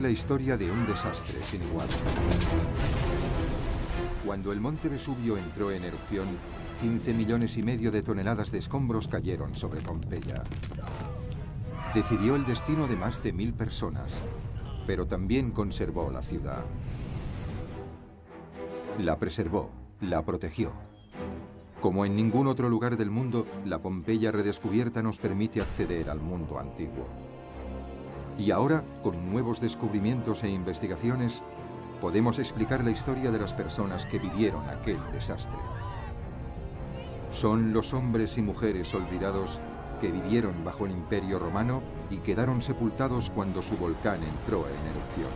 La historia de un desastre sin igual. Cuando el monte Vesubio entró en erupción, 15,5 millones de toneladas de escombros cayeron sobre Pompeya. Decidió el destino de más de 1000 personas, pero también conservó la ciudad. La preservó, la protegió. Como en ningún otro lugar del mundo, la Pompeya redescubierta nos permite acceder al mundo antiguo. Y ahora, con nuevos descubrimientos e investigaciones, podemos explicar la historia de las personas que vivieron aquel desastre. Son los hombres y mujeres olvidados que vivieron bajo el Imperio Romano y quedaron sepultados cuando su volcán entró en erupción.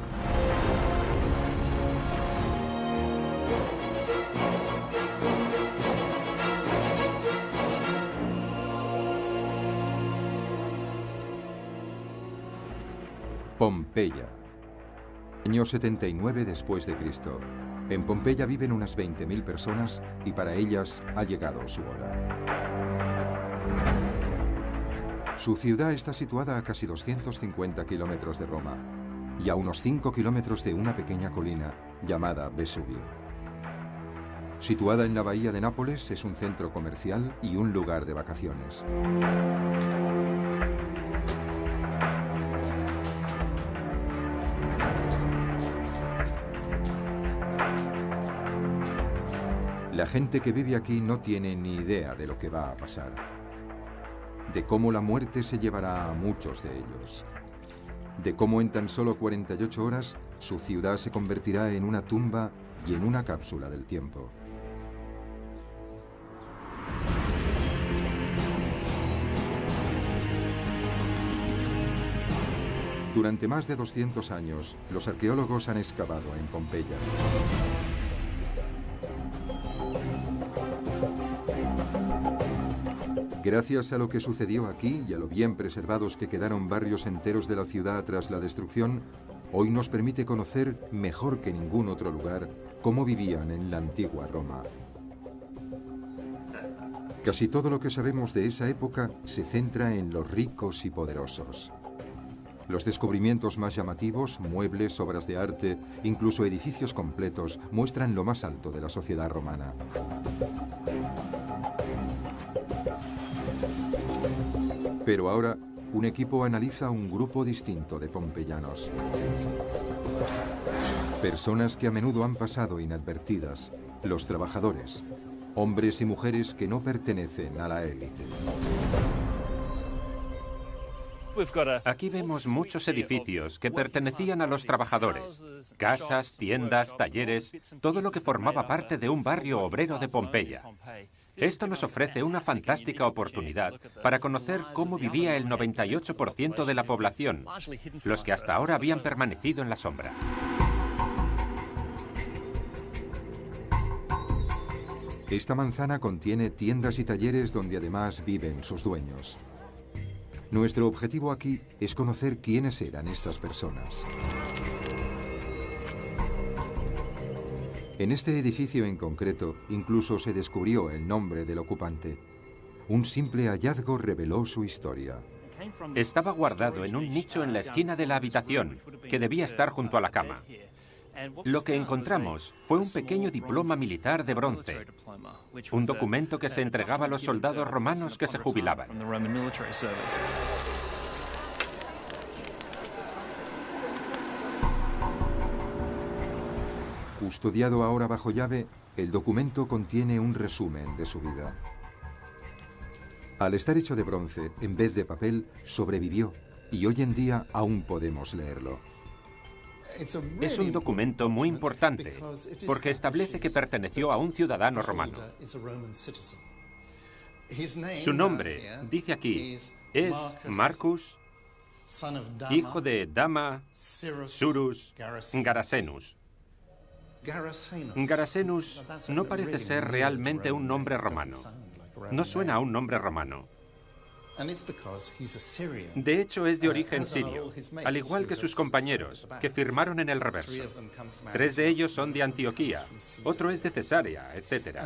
Pompeya. Año 79 después de Cristo. En Pompeya viven unas 20,000 personas y para ellas ha llegado su hora. Su ciudad está situada a casi 250 kilómetros de Roma y a unos 5 kilómetros de una pequeña colina llamada Vesubio. Situada en la bahía de Nápoles, es un centro comercial y un lugar de vacaciones. La gente que vive aquí no tiene ni idea de lo que va a pasar, de cómo la muerte se llevará a muchos de ellos, de cómo en tan solo 48 horas su ciudad se convertirá en una tumba y en una cápsula del tiempo. Durante más de 200 años, los arqueólogos han excavado en Pompeya. Gracias a lo que sucedió aquí y a lo bien preservados que quedaron barrios enteros de la ciudad tras la destrucción, hoy nos permite conocer mejor que ningún otro lugar cómo vivían en la antigua Roma. Casi todo lo que sabemos de esa época se centra en los ricos y poderosos. Los descubrimientos más llamativos, muebles, obras de arte, incluso edificios completos, muestran lo más alto de la sociedad romana. Pero ahora, un equipo analiza un grupo distinto de pompeyanos. Personas que a menudo han pasado inadvertidas, los trabajadores, hombres y mujeres que no pertenecen a la élite. Aquí vemos muchos edificios que pertenecían a los trabajadores. Casas, tiendas, talleres, todo lo que formaba parte de un barrio obrero de Pompeya. Esto nos ofrece una fantástica oportunidad para conocer cómo vivía el 98% de la población, los que hasta ahora habían permanecido en la sombra. Esta manzana contiene tiendas y talleres donde además viven sus dueños. Nuestro objetivo aquí es conocer quiénes eran estas personas. En este edificio en concreto, incluso se descubrió el nombre del ocupante. Un simple hallazgo reveló su historia. Estaba guardado en un nicho en la esquina de la habitación, que debía estar junto a la cama. Lo que encontramos fue un pequeño diploma militar de bronce, un documento que se entregaba a los soldados romanos que se jubilaban. Custodiado ahora bajo llave, el documento contiene un resumen de su vida. Al estar hecho de bronce, en vez de papel, sobrevivió y hoy en día aún podemos leerlo. Es un documento muy importante porque establece que perteneció a un ciudadano romano. Su nombre, dice aquí, es Marcus, hijo de Dama, Surus, Garasenus. Garasenus no parece ser realmente un nombre romano. No suena a un nombre romano. De hecho, es de origen sirio, al igual que sus compañeros, que firmaron en el reverso. 3 de ellos son de Antioquía, otro es de Cesarea, etc.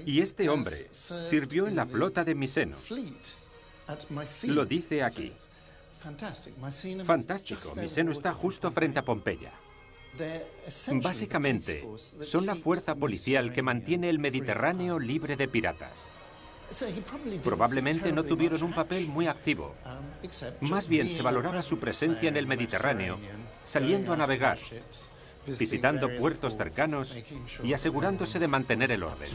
Y este hombre sirvió en la flota de Miseno. Lo dice aquí. Fantástico, Miseno está justo frente a Pompeya. Básicamente, son la fuerza policial que mantiene el Mediterráneo libre de piratas. Probablemente no tuvieron un papel muy activo. Más bien se valoraba su presencia en el Mediterráneo, saliendo a navegar, visitando puertos cercanos y asegurándose de mantener el orden.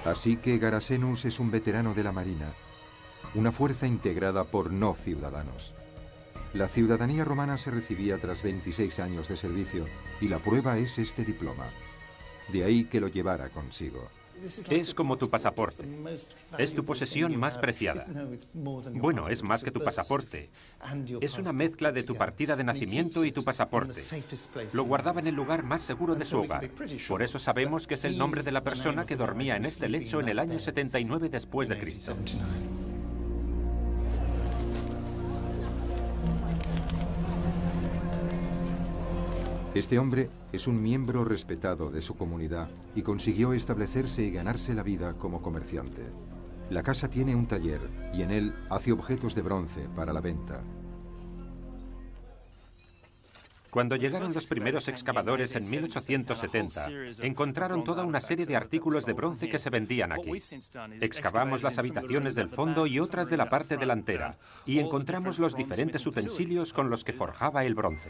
Así que Garasenus es un veterano de la Marina, una fuerza integrada por no ciudadanos. La ciudadanía romana se recibía tras 26 años de servicio y la prueba es este diploma. De ahí que lo llevara consigo. Es como tu pasaporte. Es tu posesión más preciada. Bueno, es más que tu pasaporte. Es una mezcla de tu partida de nacimiento y tu pasaporte. Lo guardaba en el lugar más seguro de su hogar. Por eso sabemos que es el nombre de la persona que dormía en este lecho en el año 79 después de Cristo. Este hombre es un miembro respetado de su comunidad y consiguió establecerse y ganarse la vida como comerciante. La casa tiene un taller y en él hace objetos de bronce para la venta. Cuando llegaron los primeros excavadores en 1870, encontraron toda una serie de artículos de bronce que se vendían aquí. Excavamos las habitaciones del fondo y otras de la parte delantera y encontramos los diferentes utensilios con los que forjaba el bronce.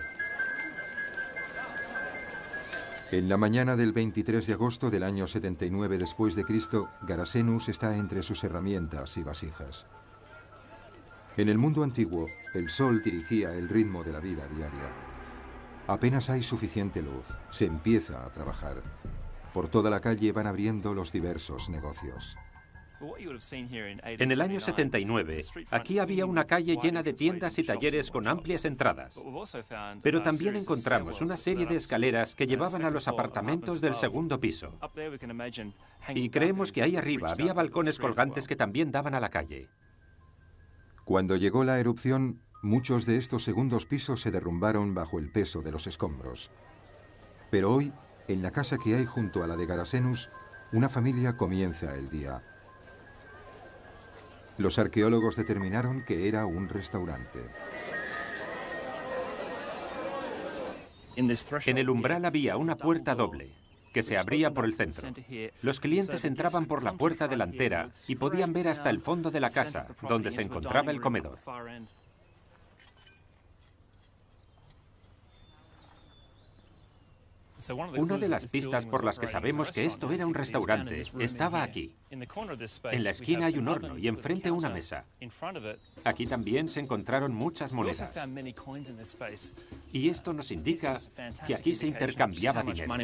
En la mañana del 23 de agosto del año 79 después de Cristo, Garasenus está entre sus herramientas y vasijas. En el mundo antiguo, el sol dirigía el ritmo de la vida diaria. Apenas hay suficiente luz, se empieza a trabajar. Por toda la calle van abriendo los diversos negocios. En el año 79, aquí había una calle llena de tiendas y talleres con amplias entradas. Pero también encontramos una serie de escaleras que llevaban a los apartamentos del segundo piso. Y creemos que ahí arriba había balcones colgantes que también daban a la calle. Cuando llegó la erupción, muchos de estos segundos pisos se derrumbaron bajo el peso de los escombros. Pero hoy, en la casa que hay junto a la de Garasenus, una familia comienza el día. Los arqueólogos determinaron que era un restaurante. En el umbral había una puerta doble, que se abría por el centro. Los clientes entraban por la puerta delantera y podían ver hasta el fondo de la casa, donde se encontraba el comedor. Una de las pistas por las que sabemos que esto era un restaurante estaba aquí. En la esquina hay un horno y enfrente una mesa. Aquí también se encontraron muchas monedas. Y esto nos indica que aquí se intercambiaba dinero.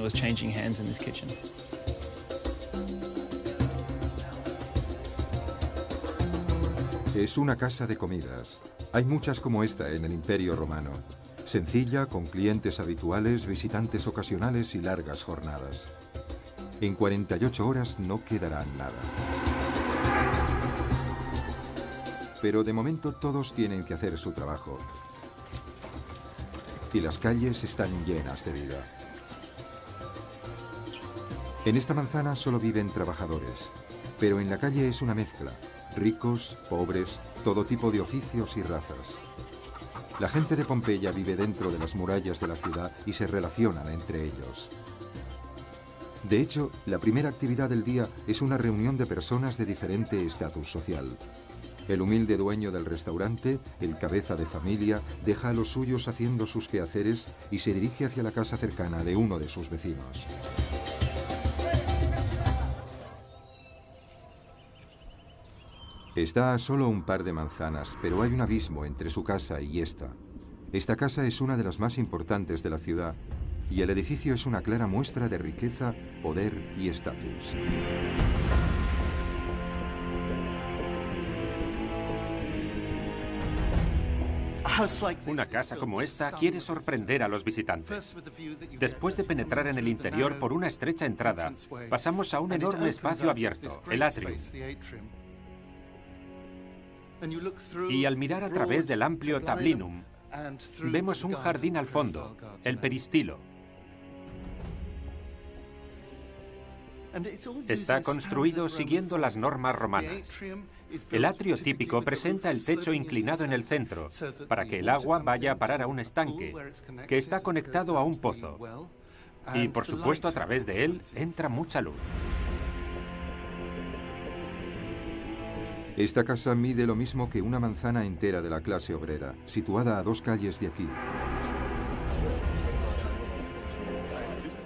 Es una casa de comidas. Hay muchas como esta en el Imperio Romano. Sencilla, con clientes habituales, visitantes ocasionales y largas jornadas. En 48 horas no quedará nada. Pero de momento todos tienen que hacer su trabajo. Y las calles están llenas de vida. En esta manzana solo viven trabajadores, pero en la calle es una mezcla. Ricos, pobres, todo tipo de oficios y razas. La gente de Pompeya vive dentro de las murallas de la ciudad y se relacionan entre ellos. De hecho, la primera actividad del día es una reunión de personas de diferente estatus social. El humilde dueño del restaurante, el cabeza de familia, deja a los suyos haciendo sus quehaceres y se dirige hacia la casa cercana de uno de sus vecinos. Está a solo un par de manzanas, pero hay un abismo entre su casa y esta. Esta casa es una de las más importantes de la ciudad y el edificio es una clara muestra de riqueza, poder y estatus. Una casa como esta quiere sorprender a los visitantes. Después de penetrar en el interior por una estrecha entrada, pasamos a un enorme espacio abierto, el atrio. Y al mirar a través del amplio tablinum, vemos un jardín al fondo, el peristilo. Está construido siguiendo las normas romanas. El atrio típico presenta el techo inclinado en el centro, para que el agua vaya a parar a un estanque, que está conectado a un pozo. Y, por supuesto, a través de él entra mucha luz. Esta casa mide lo mismo que una manzana entera de la clase obrera, situada a 2 calles de aquí.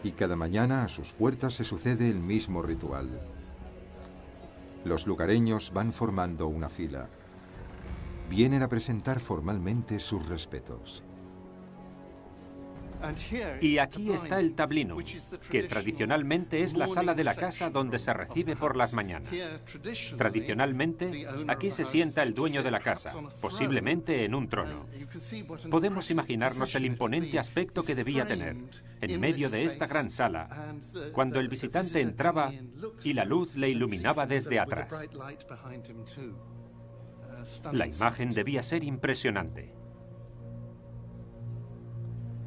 Y cada mañana a sus puertas se sucede el mismo ritual. Los lugareños van formando una fila. Vienen a presentar formalmente sus respetos. Y aquí está el tablinum, que tradicionalmente es la sala de la casa donde se recibe por las mañanas. Tradicionalmente, aquí se sienta el dueño de la casa, posiblemente en un trono. Podemos imaginarnos el imponente aspecto que debía tener, en medio de esta gran sala, cuando el visitante entraba y la luz le iluminaba desde atrás. La imagen debía ser impresionante.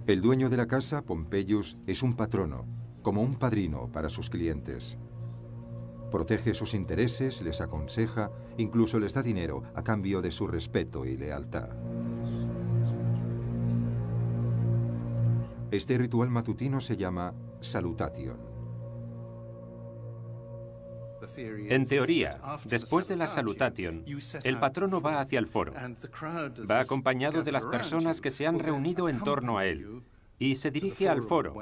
El dueño de la casa, Pompeius, es un patrono, como un padrino para sus clientes. Protege sus intereses, les aconseja, incluso les da dinero a cambio de su respeto y lealtad. Este ritual matutino se llama salutation. En teoría, después de la salutation, el patrono va hacia el foro. Va acompañado de las personas que se han reunido en torno a él y se dirige al foro,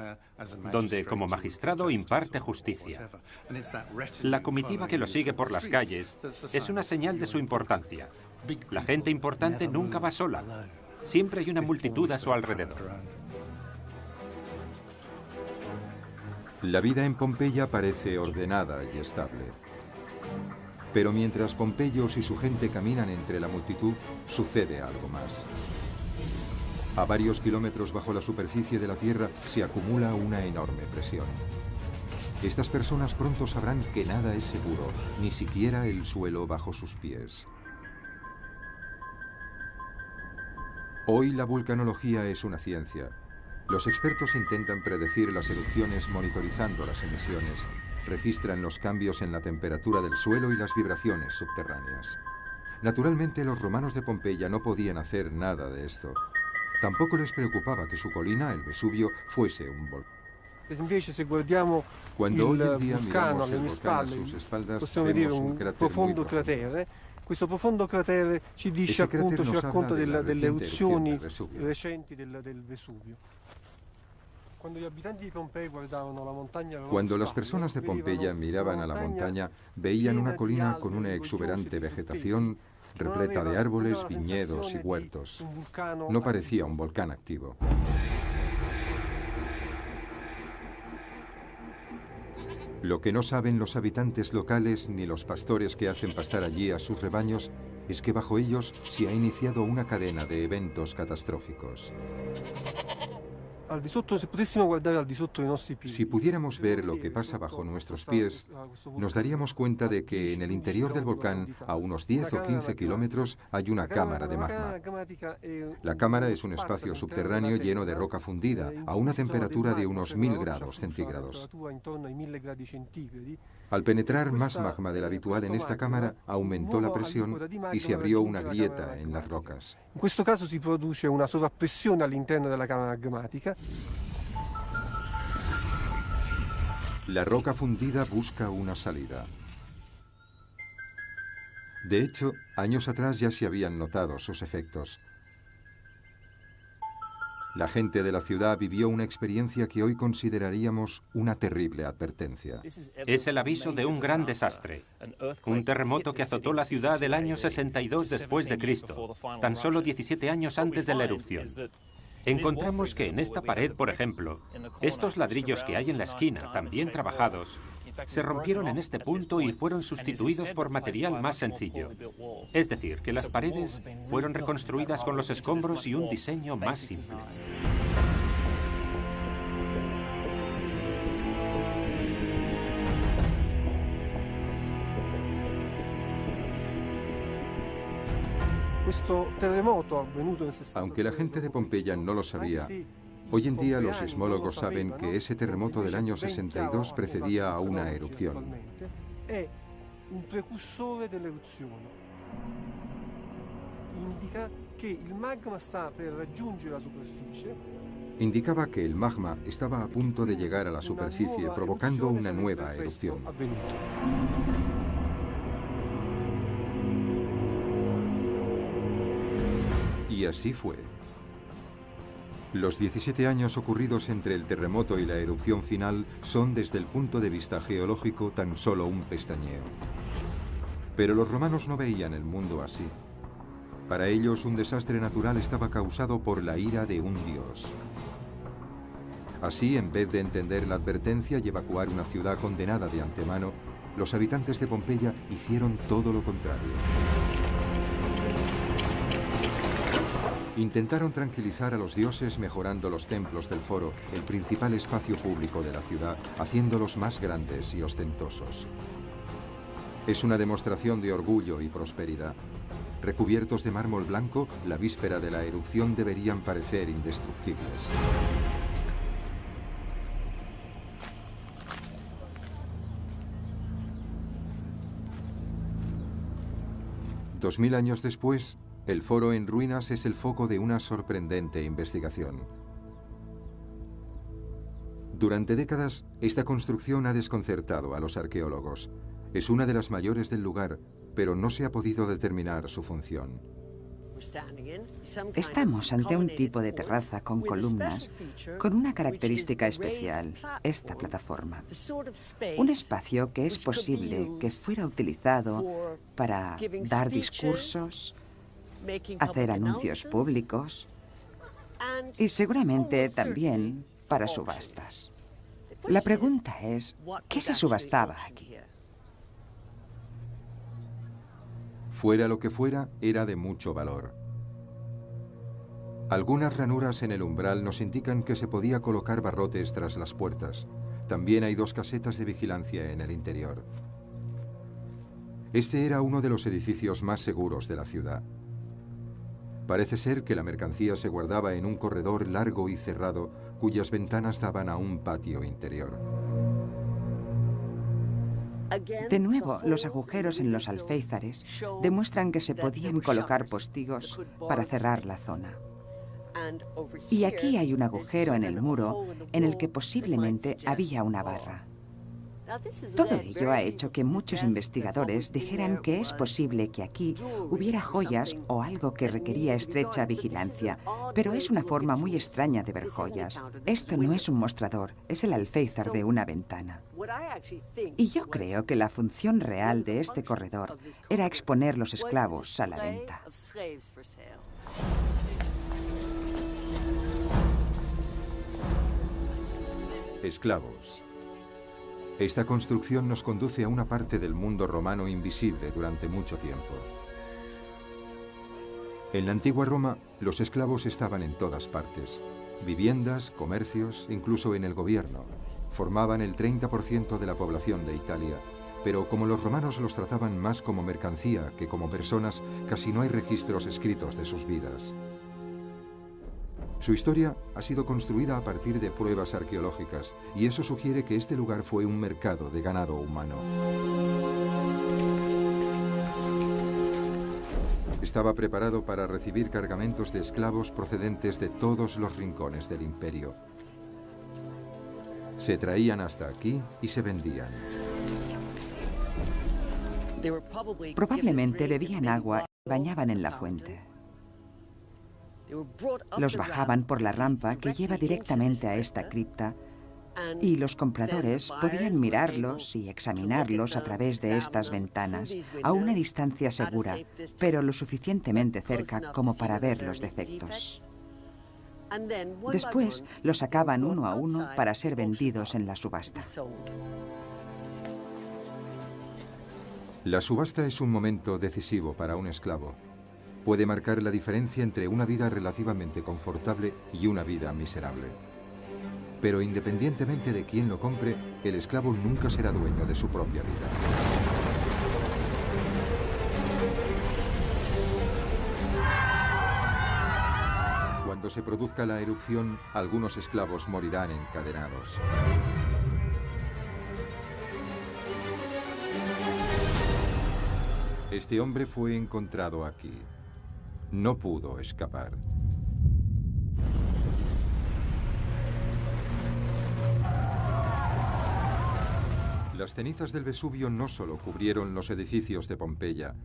donde como magistrado imparte justicia. La comitiva que lo sigue por las calles es una señal de su importancia. La gente importante nunca va sola. Siempre hay una multitud a su alrededor. La vida en Pompeya parece ordenada y estable. Pero mientras Pompeyos y su gente caminan entre la multitud, sucede algo más. A varios kilómetros bajo la superficie de la tierra se acumula una enorme presión. Estas personas pronto sabrán que nada es seguro, ni siquiera el suelo bajo sus pies. Hoy la vulcanología es una ciencia. Los expertos intentan predecir las erupciones monitorizando las emisiones, registran los cambios en la temperatura del suelo y las vibraciones subterráneas. Naturalmente, los romanos de Pompeya no podían hacer nada de esto. Tampoco les preocupaba que su colina, el Vesubio, fuese un volcán. Cuando hoy en día miramos el volcán a sus espaldas, vemos un cráter muy profundo. Questo profondo cratere ci dice appunto, ci racconta delle eruzioni recenti del Vesuvio. Cuando las personas de Pompeya miraban a la montaña, veían una colina con una exuberante vegetación repleta de árboles, viñedos y huertos. No parecía un volcán activo. Lo que no saben los habitantes locales ni los pastores que hacen pastar allí a sus rebaños es que bajo ellos se ha iniciado una cadena de eventos catastróficos. Si pudiéramos ver lo que pasa bajo nuestros pies, nos daríamos cuenta de que en el interior del volcán, a unos 10 o 15 kilómetros, hay una cámara de magma. La cámara es un espacio subterráneo lleno de roca fundida, a una temperatura de unos 1000 grados centígrados. Al penetrar más magma del habitual en esta cámara, aumentó la presión y se abrió una grieta en las rocas. In questo caso si produce una sovrappressione all'interno della camera magmatica. La roca fundida busca una salida. De hecho, años atrás ya se habían notado sus efectos. La gente de la ciudad vivió una experiencia que hoy consideraríamos una terrible advertencia. Es el aviso de un gran desastre. Un terremoto que azotó la ciudad del año 62 después de Cristo, tan solo 17 años antes de la erupción. Encontramos que en esta pared, por ejemplo, estos ladrillos que hay en la esquina, también trabajados, se rompieron en este punto y fueron sustituidos por material más sencillo. Es decir, que las paredes fueron reconstruidas con los escombros y un diseño más simple. Aunque la gente de Pompeya no lo sabía, Hoy en día los sismólogos saben que ese terremoto del año 62 precedía a una erupción. Un precursore dell'eruzione. Indica che il magma sta per raggiungere la superficie. Indicaba que el magma estaba a punto de llegar a la superficie, provocando una nueva erupción. Y así fue. Los 17 años ocurridos entre el terremoto y la erupción final son, desde el punto de vista geológico, tan solo un pestañeo. Pero los romanos no veían el mundo así. Para ellos, un desastre natural estaba causado por la ira de un dios. Así, en vez de entender la advertencia y evacuar una ciudad condenada de antemano, los habitantes de Pompeya hicieron todo lo contrario. Intentaron tranquilizar a los dioses mejorando los templos del foro, el principal espacio público de la ciudad, haciéndolos más grandes y ostentosos. Es una demostración de orgullo y prosperidad. Recubiertos de mármol blanco, la víspera de la erupción deberían parecer indestructibles. $2000 años después, el foro en ruinas es el foco de una sorprendente investigación. Durante décadas, esta construcción ha desconcertado a los arqueólogos. Es una de las mayores del lugar, pero no se ha podido determinar su función. Estamos ante un tipo de terraza con columnas, con una característica especial, esta plataforma. Un espacio que es posible que fuera utilizado para dar discursos, hacer anuncios públicos y seguramente también para subastas. La pregunta es, ¿qué se subastaba aquí? Fuera lo que fuera, era de mucho valor. Algunas ranuras en el umbral nos indican que se podía colocar barrotes tras las puertas. También hay 2 casetas de vigilancia en el interior. Este era uno de los edificios más seguros de la ciudad. Parece ser que la mercancía se guardaba en un corredor largo y cerrado, cuyas ventanas daban a un patio interior. De nuevo, los agujeros en los alféizares demuestran que se podían colocar postigos para cerrar la zona. Y aquí hay un agujero en el muro en el que posiblemente había una barra. Todo ello ha hecho que muchos investigadores dijeran que es posible que aquí hubiera joyas o algo que requería estrecha vigilancia, pero es una forma muy extraña de ver joyas. Esto no es un mostrador, es el alféizar de una ventana. Y yo creo que la función real de este corredor era exponer los esclavos a la venta. Esclavos. Esta construcción nos conduce a una parte del mundo romano invisible durante mucho tiempo. En la antigua Roma, los esclavos estaban en todas partes. Viviendas, comercios, incluso en el gobierno. Formaban el 30% de la población de Italia, pero como los romanos los trataban más como mercancía que como personas, casi no hay registros escritos de sus vidas. Su historia ha sido construida a partir de pruebas arqueológicas, y eso sugiere que este lugar fue un mercado de ganado humano. Estaba preparado para recibir cargamentos de esclavos procedentes de todos los rincones del imperio. Se traían hasta aquí y se vendían. Probablemente bebían agua y bañaban en la fuente. Los bajaban por la rampa que lleva directamente a esta cripta y los compradores podían mirarlos y examinarlos a través de estas ventanas a una distancia segura, pero lo suficientemente cerca como para ver los defectos. Después los sacaban uno a uno para ser vendidos en la subasta. La subasta es un momento decisivo para un esclavo. Puede marcar la diferencia entre una vida relativamente confortable y una vida miserable. Pero independientemente de quién lo compre, el esclavo nunca será dueño de su propia vida. Cuando se produzca la erupción, algunos esclavos morirán encadenados. Este hombre fue encontrado aquí. No pudo escapar. Las cenizas del Vesubio no solo cubrieron los edificios de Pompeya,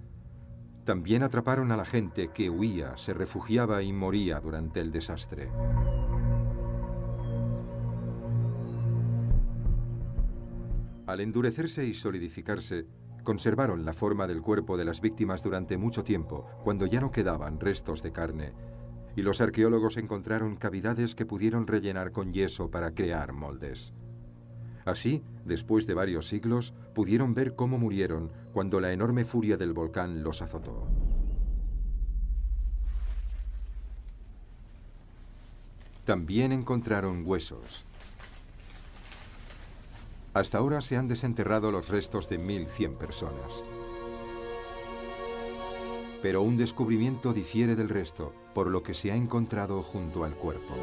también atraparon a la gente que huía, se refugiaba y moría durante el desastre. Al endurecerse y solidificarse, conservaron la forma del cuerpo de las víctimas durante mucho tiempo, cuando ya no quedaban restos de carne, y los arqueólogos encontraron cavidades que pudieron rellenar con yeso para crear moldes. Así, después de varios siglos, pudieron ver cómo murieron cuando la enorme furia del volcán los azotó. También encontraron huesos. Hasta ahora se han desenterrado los restos de 1.100 personas. Pero un descubrimiento difiere del resto, por lo que se ha encontrado junto al cuerpo.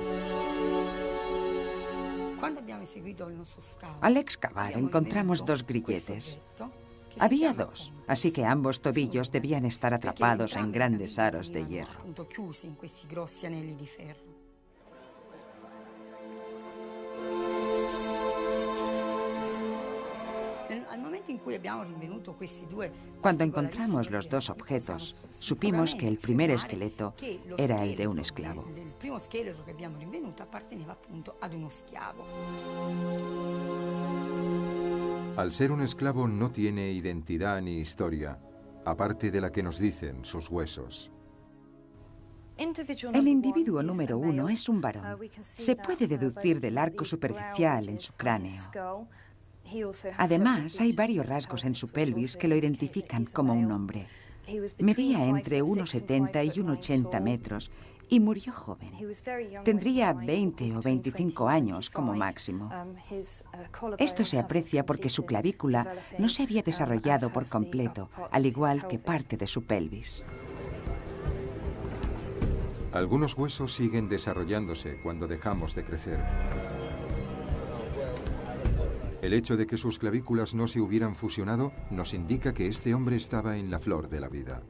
Al excavar encontramos 2 grilletes. Había 2, así que ambos tobillos debían estar atrapados en grandes aros de hierro. Cuando encontramos los 2 objetos, supimos que el primer esqueleto era el de un esclavo. Al ser un esclavo no tiene identidad ni historia, aparte de la que nos dicen sus huesos. El individuo número 1 es un varón. Se puede deducir del arco superficial en su cráneo. Además, hay varios rasgos en su pelvis que lo identifican como un hombre. Medía entre 1,70 y 1,80 metros y murió joven. Tendría 20 o 25 años como máximo. Esto se aprecia porque su clavícula no se había desarrollado por completo, al igual que parte de su pelvis. Algunos huesos siguen desarrollándose cuando dejamos de crecer. El hecho de que sus clavículas no se hubieran fusionado nos indica que este hombre estaba en la flor de la vida.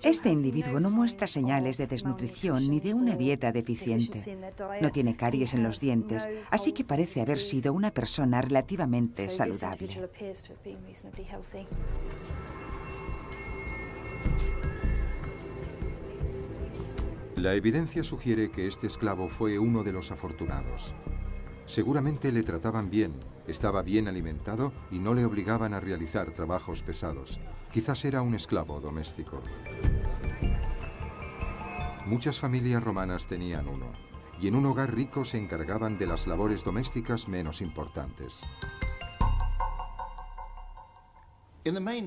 Este individuo no muestra señales de desnutrición ni de una dieta deficiente. No tiene caries en los dientes, así que parece haber sido una persona relativamente saludable. La evidencia sugiere que este esclavo fue uno de los afortunados. Seguramente le trataban bien, estaba bien alimentado y no le obligaban a realizar trabajos pesados. Quizás era un esclavo doméstico. Muchas familias romanas tenían uno, y en un hogar rico se encargaban de las labores domésticas menos importantes.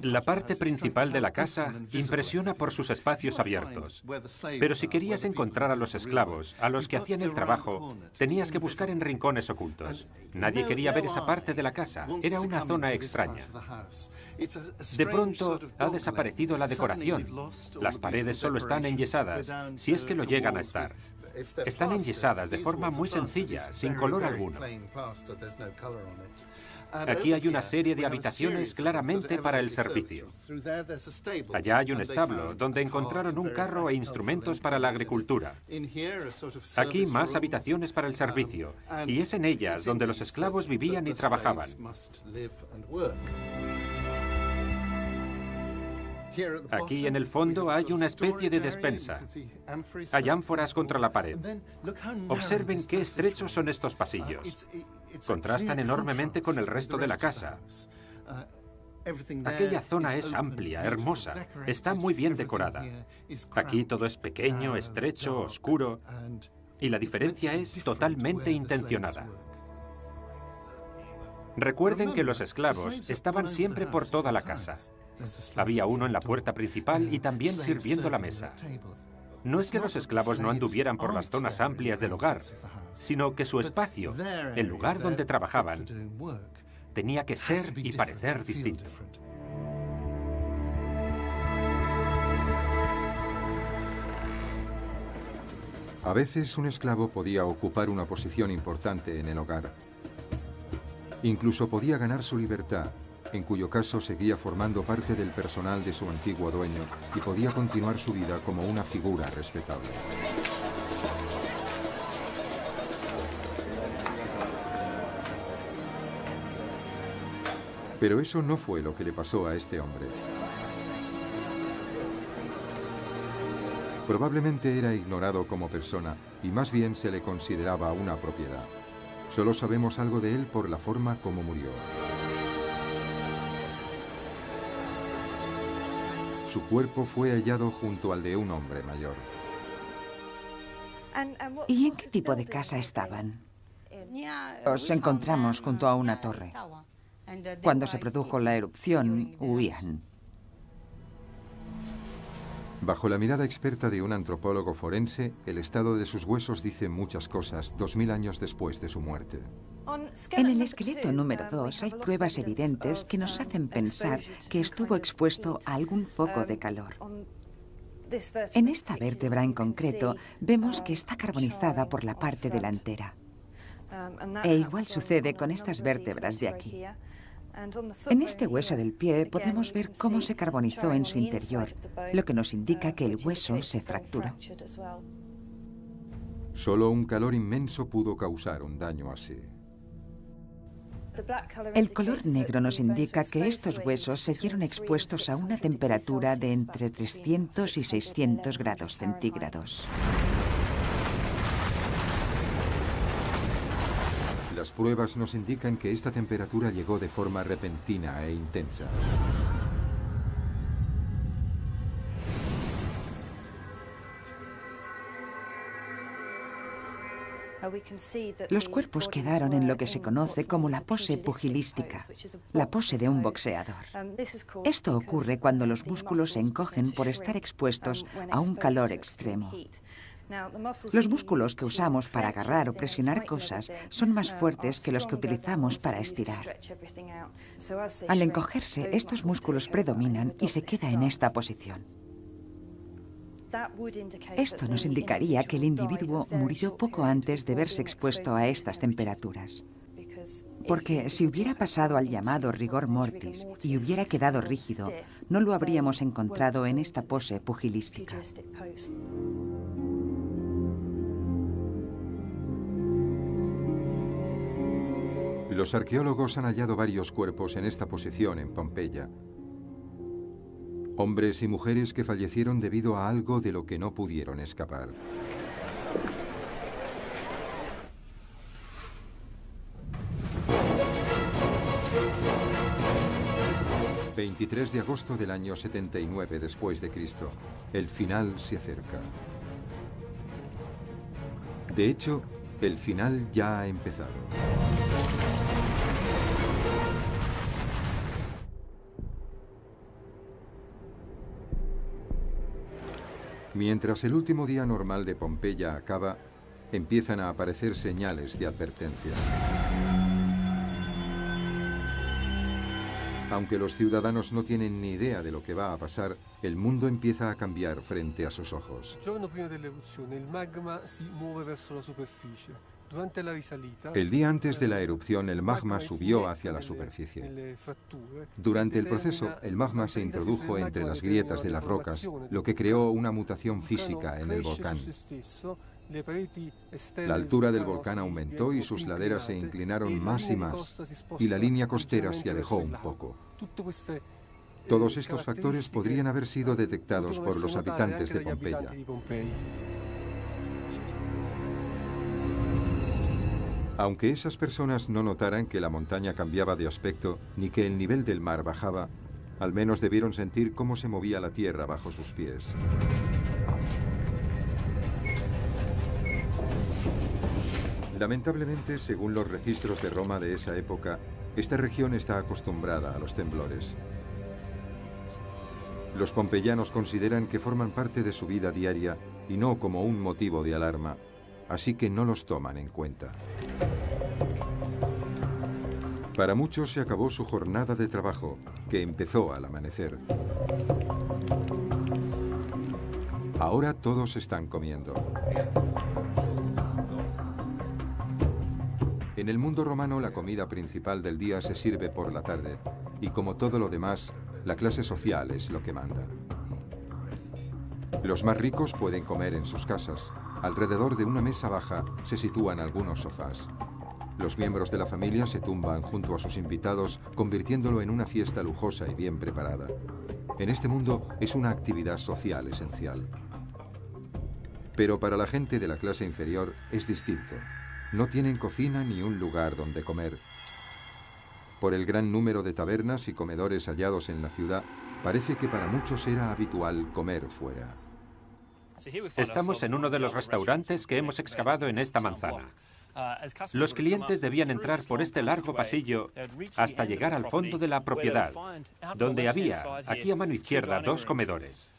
La parte principal de la casa impresiona por sus espacios abiertos. Pero si querías encontrar a los esclavos, a los que hacían el trabajo, tenías que buscar en rincones ocultos. Nadie quería ver esa parte de la casa. Era una zona extraña. De pronto ha desaparecido la decoración. Las paredes solo están enyesadas, si es que lo llegan a estar. Están enyesadas de forma muy sencilla, sin color alguno. Aquí hay una serie de habitaciones claramente para el servicio. Allá hay un establo, donde encontraron un carro e instrumentos para la agricultura. Aquí más habitaciones para el servicio, y es en ellas donde los esclavos vivían y trabajaban. Aquí en el fondo hay una especie de despensa. Hay ánforas contra la pared. Observen qué estrechos son estos pasillos. Contrastan enormemente con el resto de la casa. Aquella zona es amplia, hermosa, está muy bien decorada. Aquí todo es pequeño, estrecho, oscuro, y la diferencia es totalmente intencionada. Recuerden que los esclavos estaban siempre por toda la casa. Había uno en la puerta principal y también sirviendo la mesa. No es que los esclavos no anduvieran por las zonas amplias del hogar, sino que su espacio, el lugar donde trabajaban, tenía que ser y parecer distinto. A veces un esclavo podía ocupar una posición importante en el hogar. Incluso podía ganar su libertad, en cuyo caso seguía formando parte del personal de su antiguo dueño y podía continuar su vida como una figura respetable. Pero eso no fue lo que le pasó a este hombre. Probablemente era ignorado como persona y más bien se le consideraba una propiedad. Solo sabemos algo de él por la forma como murió. Su cuerpo fue hallado junto al de un hombre mayor. ¿Y en qué tipo de casa estaban? Os encontramos junto a una torre. Cuando se produjo la erupción, huían. Bajo la mirada experta de un antropólogo forense, el estado de sus huesos dice muchas cosas 2000 años después de su muerte. En el esqueleto número 2 hay pruebas evidentes que nos hacen pensar que estuvo expuesto a algún foco de calor. En esta vértebra en concreto, vemos que está carbonizada por la parte delantera. E igual sucede con estas vértebras de aquí. En este hueso del pie podemos ver cómo se carbonizó en su interior, lo que nos indica que el hueso se fracturó. Solo un calor inmenso pudo causar un daño así. El color negro nos indica que estos huesos se vieron expuestos a una temperatura de entre 300 y 600 grados centígrados. Las pruebas nos indican que esta temperatura llegó de forma repentina e intensa. Los cuerpos quedaron en lo que se conoce como la pose pugilística, la pose de un boxeador. Esto ocurre cuando los músculos se encogen por estar expuestos a un calor extremo. Los músculos que usamos para agarrar o presionar cosas son más fuertes que los que utilizamos para estirar. Al encogerse, estos músculos predominan y se queda en esta posición. Esto nos indicaría que el individuo murió poco antes de verse expuesto a estas temperaturas. Porque si hubiera pasado al llamado rigor mortis y hubiera quedado rígido, no lo habríamos encontrado en esta pose pugilística. Los arqueólogos han hallado varios cuerpos en esta posición en Pompeya. Hombres y mujeres que fallecieron debido a algo de lo que no pudieron escapar. ...23 de agosto del año 79 después de Cristo. El final se acerca. De hecho, el final ya ha empezado. Mientras el último día normal de Pompeya acaba, empiezan a aparecer señales de advertencia. Aunque los ciudadanos no tienen ni idea de lo que va a pasar, el mundo empieza a cambiar frente a sus ojos. El día antes de la erupción, el magma subió hacia la superficie. Durante el proceso, el magma se introdujo entre las grietas de las rocas, lo que creó una mutación física en el volcán. La altura del volcán aumentó y sus laderas se inclinaron más y más, y la línea costera se alejó un poco. Todos estos factores podrían haber sido detectados por los habitantes de Pompeya. Aunque esas personas no notaran que la montaña cambiaba de aspecto ni que el nivel del mar bajaba, al menos debieron sentir cómo se movía la tierra bajo sus pies. Lamentablemente, según los registros de Roma de esa época, esta región está acostumbrada a los temblores. Los pompeyanos consideran que forman parte de su vida diaria y no como un motivo de alarma, así que no los toman en cuenta. Para muchos se acabó su jornada de trabajo, que empezó al amanecer. Ahora todos están comiendo. En el mundo romano la comida principal del día se sirve por la tarde y como todo lo demás, la clase social es lo que manda. Los más ricos pueden comer en sus casas. Alrededor de una mesa baja se sitúan algunos sofás. Los miembros de la familia se tumban junto a sus invitados, convirtiéndolo en una fiesta lujosa y bien preparada. En este mundo es una actividad social esencial. Pero para la gente de la clase inferior es distinto. No tienen cocina ni un lugar donde comer. Por el gran número de tabernas y comedores hallados en la ciudad, parece que para muchos era habitual comer fuera. Estamos en uno de los restaurantes que hemos excavado en esta manzana. Los clientes debían entrar por este largo pasillo hasta llegar al fondo de la propiedad, donde había, aquí a mano izquierda, 2 comedores.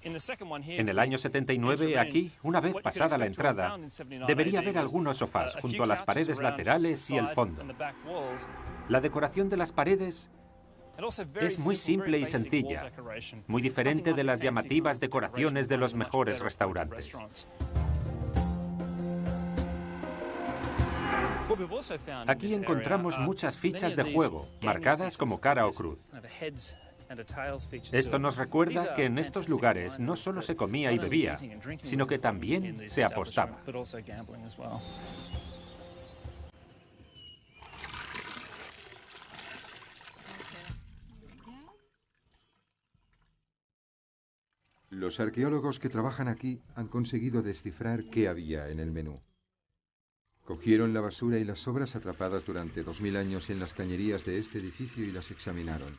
En el año 79, aquí, una vez pasada la entrada, debería haber algunos sofás junto a las paredes laterales y el fondo. La decoración de las paredes es muy simple y sencilla, muy diferente de las llamativas decoraciones de los mejores restaurantes. Aquí encontramos muchas fichas de juego, marcadas como cara o cruz. Esto nos recuerda que en estos lugares no solo se comía y bebía, sino que también se apostaba. Los arqueólogos que trabajan aquí han conseguido descifrar qué había en el menú. Cogieron la basura y las sobras atrapadas durante 2000 años en las cañerías de este edificio y las examinaron.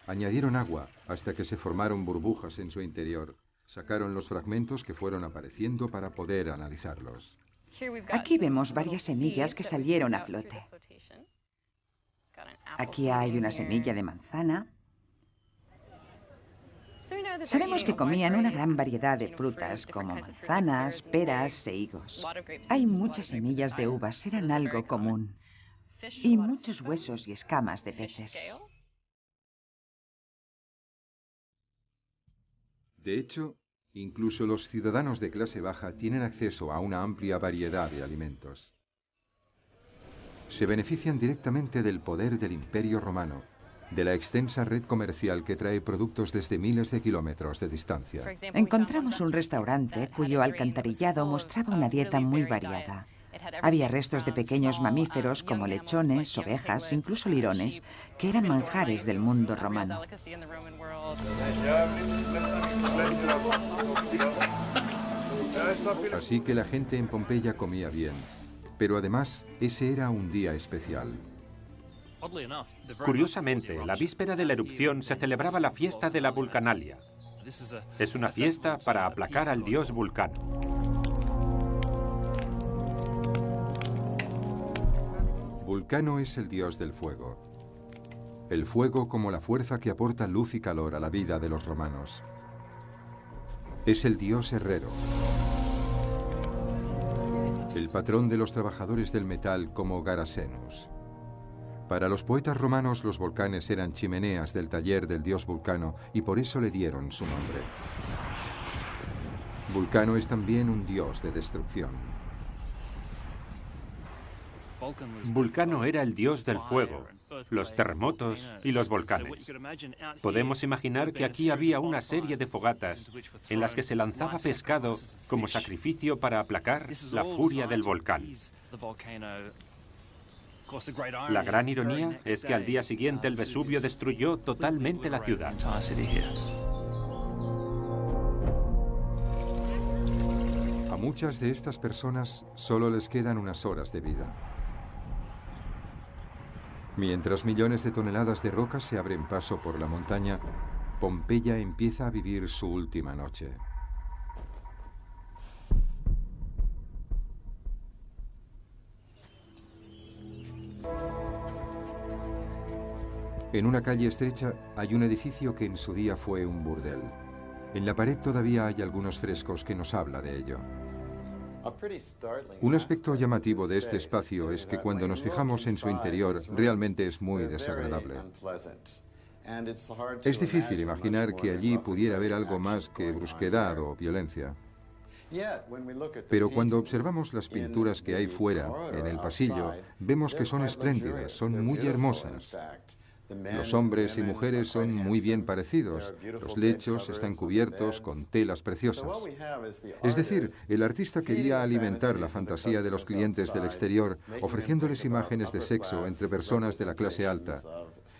Añadieron agua hasta que se formaron burbujas en su interior. Sacaron los fragmentos que fueron apareciendo para poder analizarlos. Aquí vemos varias semillas que salieron a flote. Aquí hay una semilla de manzana. Sabemos que comían una gran variedad de frutas, como manzanas, peras e higos. Hay muchas semillas de uvas, eran algo común. Y muchos huesos y escamas de peces. De hecho, incluso los ciudadanos de clase baja tienen acceso a una amplia variedad de alimentos. Se benefician directamente del poder del Imperio Romano, de la extensa red comercial que trae productos desde miles de kilómetros de distancia. Encontramos un restaurante cuyo alcantarillado mostraba una dieta muy variada. Había restos de pequeños mamíferos como lechones, ovejas, incluso lirones, que eran manjares del mundo romano. Así que la gente en Pompeya comía bien, pero además ese era un día especial. Curiosamente, la víspera de la erupción se celebraba la fiesta de la Vulcanalia. Es una fiesta para aplacar al dios Vulcano. Vulcano es el dios del fuego. El fuego como la fuerza que aporta luz y calor a la vida de los romanos. Es el dios herrero. El patrón de los trabajadores del metal como Garasenus. Para los poetas romanos los volcanes eran chimeneas del taller del dios Vulcano y por eso le dieron su nombre. Vulcano es también un dios de destrucción. Vulcano era el dios del fuego, los terremotos y los volcanes. Podemos imaginar que aquí había una serie de fogatas en las que se lanzaba pescado como sacrificio para aplacar la furia del volcán. La gran ironía es que al día siguiente el Vesubio destruyó totalmente la ciudad. A muchas de estas personas solo les quedan unas horas de vida. Mientras millones de toneladas de rocas se abren paso por la montaña, Pompeya empieza a vivir su última noche. En una calle estrecha hay un edificio que en su día fue un burdel. En la pared todavía hay algunos frescos que nos habla de ello. Un aspecto llamativo de este espacio es que cuando nos fijamos en su interior realmente es muy desagradable. Es difícil imaginar que allí pudiera haber algo más que brusquedad o violencia. Pero cuando observamos las pinturas que hay fuera, en el pasillo, vemos que son espléndidas, son muy hermosas. Los hombres y mujeres son muy bien parecidos. Los lechos están cubiertos con telas preciosas. Es decir, el artista quería alimentar la fantasía de los clientes del exterior, ofreciéndoles imágenes de sexo entre personas de la clase alta.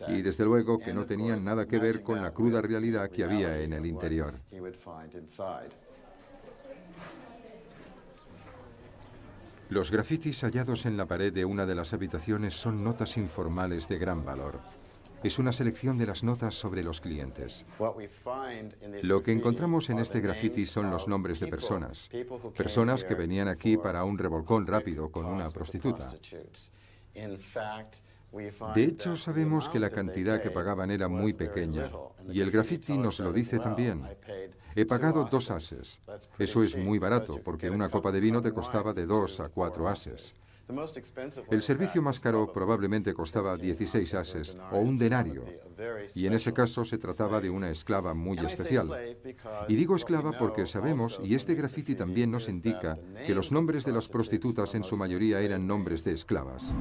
Y desde luego que no tenían nada que ver con la cruda realidad que había en el interior. Los grafitis hallados en la pared de una de las habitaciones son notas informales de gran valor. Es una selección de las notas sobre los clientes. Lo que encontramos en este grafiti son los nombres de personas. Personas que venían aquí para un revolcón rápido con una prostituta. De hecho, sabemos que la cantidad que pagaban era muy pequeña. Y el grafiti nos lo dice también. He pagado 2 ases. Eso es muy barato, porque una copa de vino te costaba de 2 a 4 ases. El servicio más caro probablemente costaba 16 ases o un denario, y en ese caso se trataba de una esclava muy especial. Y digo esclava porque sabemos, y este grafiti también nos indica, que los nombres de las prostitutas en su mayoría eran nombres de esclavas.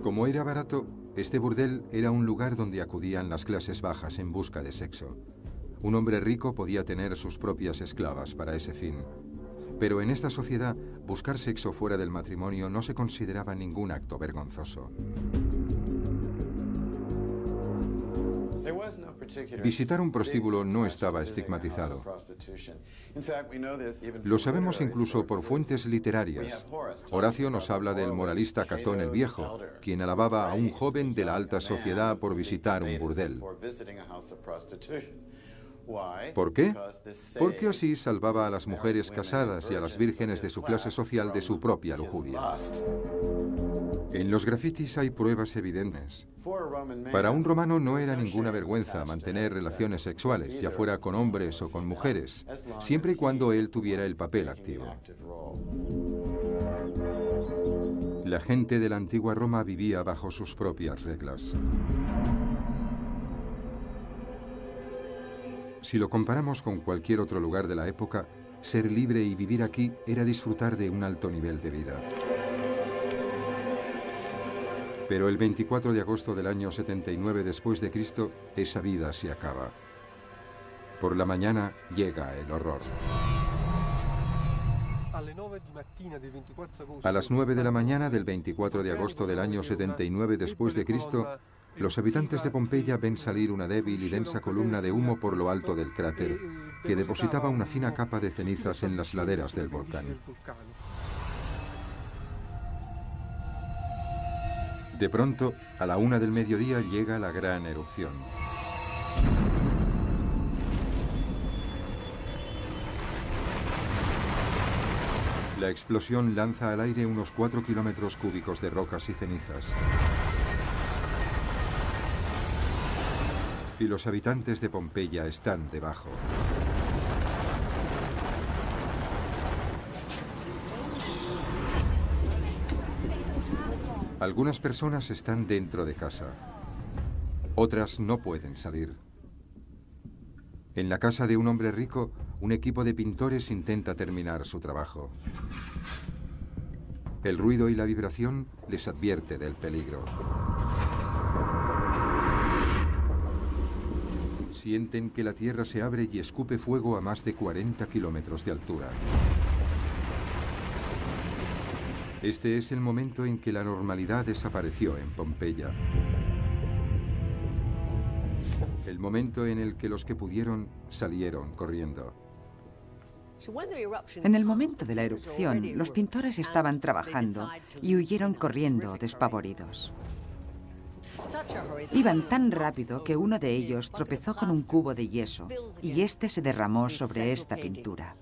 Como era barato, este burdel era un lugar donde acudían las clases bajas en busca de sexo. Un hombre rico podía tener sus propias esclavas para ese fin. Pero en esta sociedad, buscar sexo fuera del matrimonio no se consideraba ningún acto vergonzoso. Visitar un prostíbulo no estaba estigmatizado. Lo sabemos incluso por fuentes literarias. Horacio nos habla del moralista Catón el Viejo, quien alababa a un joven de la alta sociedad por visitar un burdel. ¿Por qué? Porque así salvaba a las mujeres casadas y a las vírgenes de su clase social de su propia lujuria. En los grafitis hay pruebas evidentes. Para un romano no era ninguna vergüenza mantener relaciones sexuales, ya fuera con hombres o con mujeres, siempre y cuando él tuviera el papel activo. La gente de la antigua Roma vivía bajo sus propias reglas. Si lo comparamos con cualquier otro lugar de la época, ser libre y vivir aquí era disfrutar de un alto nivel de vida. Pero el 24 de agosto del año 79 después de Cristo, esa vida se acaba. Por la mañana llega el horror. A las 9 de la mañana del 24 de agosto del año 79 después de Cristo, los habitantes de Pompeya ven salir una débil y densa columna de humo por lo alto del cráter, que depositaba una fina capa de cenizas en las laderas del volcán. De pronto, a la 1 del mediodía llega la gran erupción. La explosión lanza al aire unos 4 kilómetros cúbicos de rocas y cenizas. Y los habitantes de Pompeya están debajo. Algunas personas están dentro de casa. Otras no pueden salir. En la casa de un hombre rico, un equipo de pintores intenta terminar su trabajo. El ruido y la vibración les advierte del peligro. Sienten que la tierra se abre y escupe fuego a más de 40 kilómetros de altura. Este es el momento en que la normalidad desapareció en Pompeya. El momento en el que los que pudieron salieron corriendo. En el momento de la erupción, los pintores estaban trabajando y huyeron corriendo despavoridos. Iban tan rápido que uno de ellos tropezó con un cubo de yeso y este se derramó sobre esta pintura.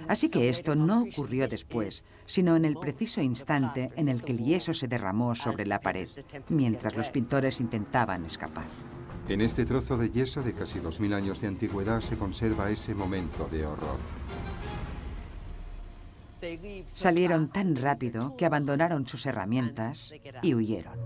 Así que esto no ocurrió después, sino en el preciso instante en el que el yeso se derramó sobre la pared, mientras los pintores intentaban escapar. En este trozo de yeso de casi 2000 años de antigüedad se conserva ese momento de horror. Salieron tan rápido que abandonaron sus herramientas y huyeron.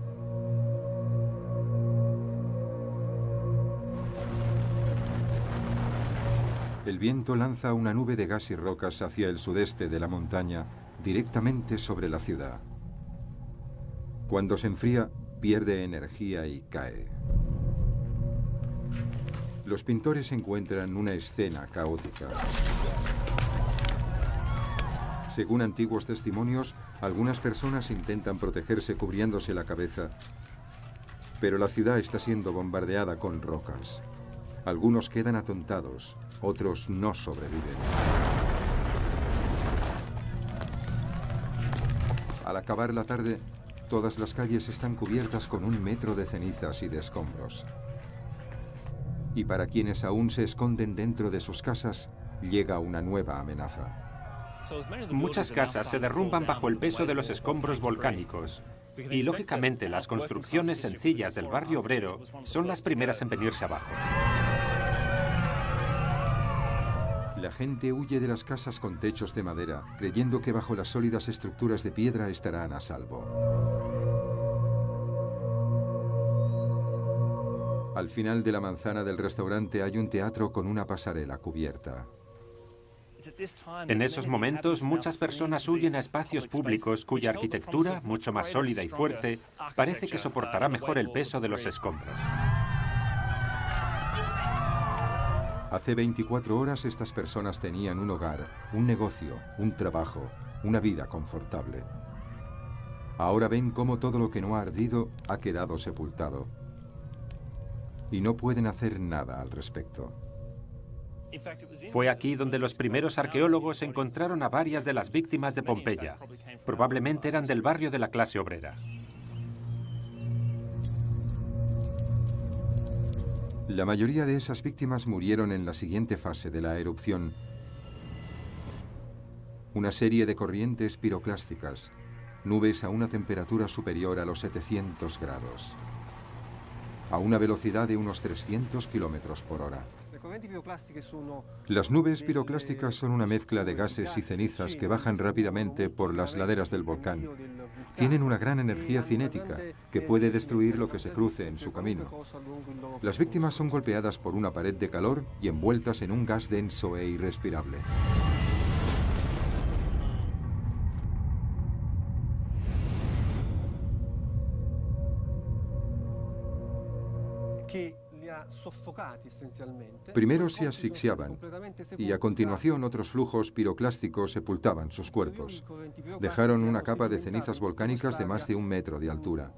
El viento lanza una nube de gas y rocas hacia el sudeste de la montaña, directamente sobre la ciudad. Cuando se enfría, pierde energía y cae. Los pintores encuentran una escena caótica. Según antiguos testimonios, algunas personas intentan protegerse cubriéndose la cabeza, pero la ciudad está siendo bombardeada con rocas. Algunos quedan atontados, otros no sobreviven. Al acabar la tarde, todas las calles están cubiertas con 1 metro de cenizas y de escombros. Y para quienes aún se esconden dentro de sus casas, llega una nueva amenaza. Muchas casas se derrumban bajo el peso de los escombros volcánicos. Y lógicamente las construcciones sencillas del barrio obrero son las primeras en venirse abajo. La gente huye de las casas con techos de madera, creyendo que bajo las sólidas estructuras de piedra estarán a salvo. Al final de la manzana del restaurante hay un teatro con una pasarela cubierta. En esos momentos, muchas personas huyen a espacios públicos cuya arquitectura, mucho más sólida y fuerte, parece que soportará mejor el peso de los escombros. Hace 24 horas estas personas tenían un hogar, un negocio, un trabajo, una vida confortable. Ahora ven cómo todo lo que no ha ardido ha quedado sepultado. Y no pueden hacer nada al respecto. Fue aquí donde los primeros arqueólogos encontraron a varias de las víctimas de Pompeya. Probablemente eran del barrio de la clase obrera. La mayoría de esas víctimas murieron en la siguiente fase de la erupción. Una serie de corrientes piroclásticas, nubes a una temperatura superior a los 700 grados, a una velocidad de unos 300 kilómetros por hora. Las nubes piroclásticas son una mezcla de gases y cenizas que bajan rápidamente por las laderas del volcán. Tienen una gran energía cinética que puede destruir lo que se cruce en su camino. Las víctimas son golpeadas por una pared de calor y envueltas en un gas denso e irrespirable. Primero se asfixiaban y a continuación otros flujos piroclásticos sepultaban sus cuerpos. Dejaron una capa de cenizas volcánicas de más de 1 metro de altura.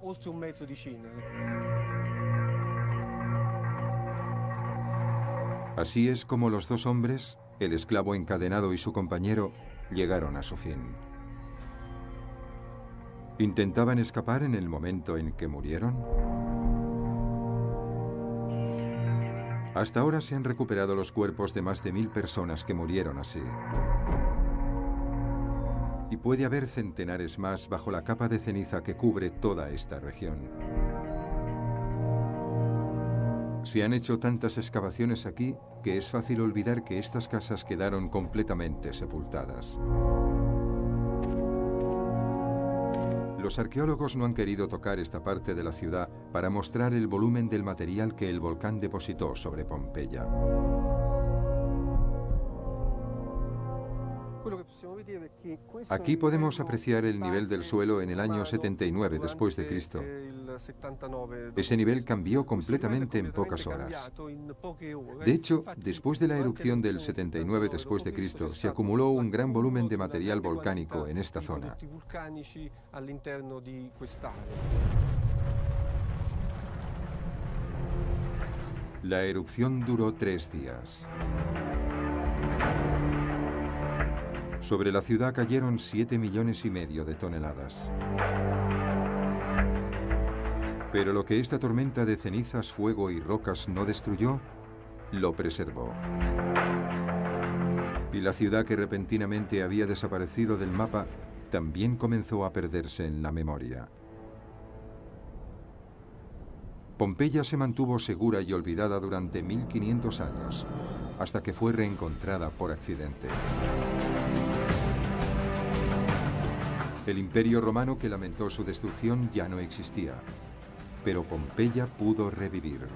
Así es como los 2 hombres, el esclavo encadenado y su compañero, llegaron a su fin. ¿Intentaban escapar en el momento en que murieron? Hasta ahora se han recuperado los cuerpos de más de 1000 personas que murieron así. Y puede haber centenares más bajo la capa de ceniza que cubre toda esta región. Se han hecho tantas excavaciones aquí que es fácil olvidar que estas casas quedaron completamente sepultadas. Los arqueólogos no han querido tocar esta parte de la ciudad para mostrar el volumen del material que el volcán depositó sobre Pompeya. Aquí podemos apreciar el nivel del suelo en el año 79 después de Cristo. Ese nivel cambió completamente en pocas horas. De hecho, después de la erupción del 79 después de Cristo, se acumuló un gran volumen de material volcánico en esta zona. La erupción duró 3 días. Sobre la ciudad cayeron 7,5 millones de toneladas. Pero lo que esta tormenta de cenizas, fuego y rocas no destruyó, lo preservó. Y la ciudad que repentinamente había desaparecido del mapa también comenzó a perderse en la memoria. Pompeya se mantuvo segura y olvidada durante 1500 años, hasta que fue reencontrada por accidente. El imperio romano que lamentó su destrucción ya no existía, pero Pompeya pudo revivir.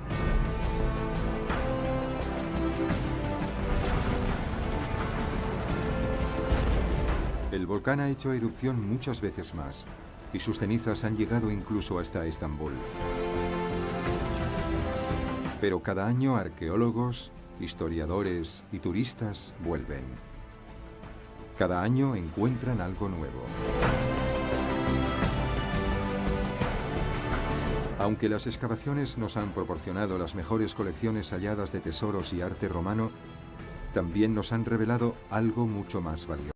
El volcán ha hecho erupción muchas veces más y sus cenizas han llegado incluso hasta Estambul. Pero cada año arqueólogos, historiadores y turistas vuelven. Cada año encuentran algo nuevo. Aunque las excavaciones nos han proporcionado las mejores colecciones halladas de tesoros y arte romano, también nos han revelado algo mucho más valioso.